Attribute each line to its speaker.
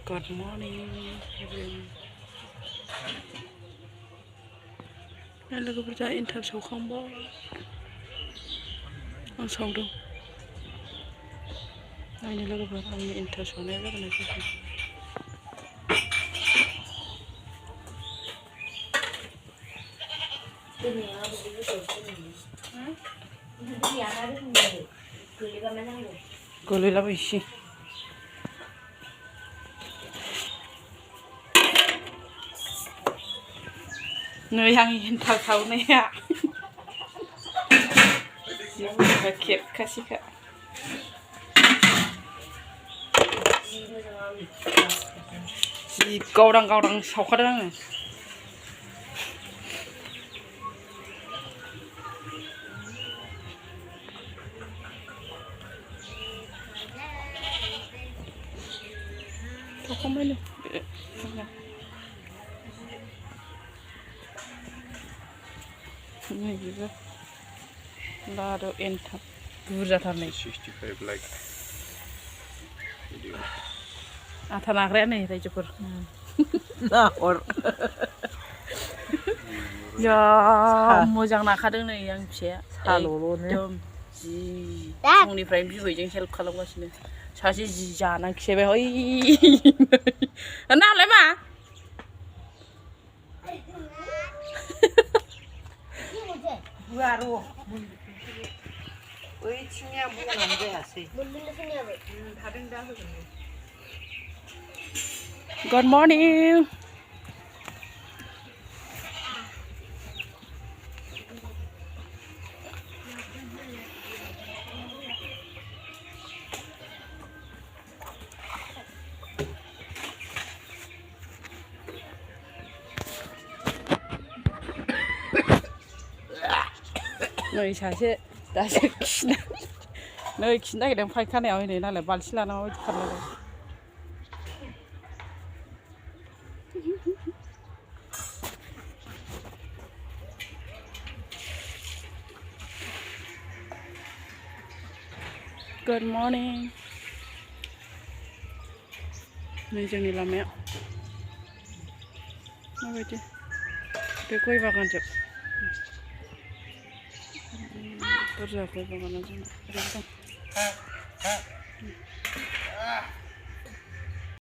Speaker 1: Good morning, everyone. लोगोफोर जा एन्थाब सावखांबाय आं सावदों नायनो लोगोफोर आंनि एन्थाब सावनाया जागोन गोलैलाबायसै नै आंनि एन्थाब सावनाया खेबखासैखा जि गावदां गावदां सावखादों आङो सावखांबायनो नै बेबो लारु एन्थाब बुरजाथारनै
Speaker 2: 65 लाइक
Speaker 1: आथा नाग्राया नै रायजोफोर नाहर जा मोजां नाखादों नै आं फिसाया एकदम जि फुंनिफ्रायनो बिबैजों हेल्प खालामगासिनो सासे जि जानानै खिबाय ओइ नालाय मा Good morning. नै सासे दासो खिनो नै खिनो नागिरदों फायखानायाव होनो नालाय बाल्थिं लाना माबायदि खालामदों Good morning. नै जोंनि लामाया माबायदि बे गय बागानजों बुरजा गय बागाना जोंना ओरैनो दं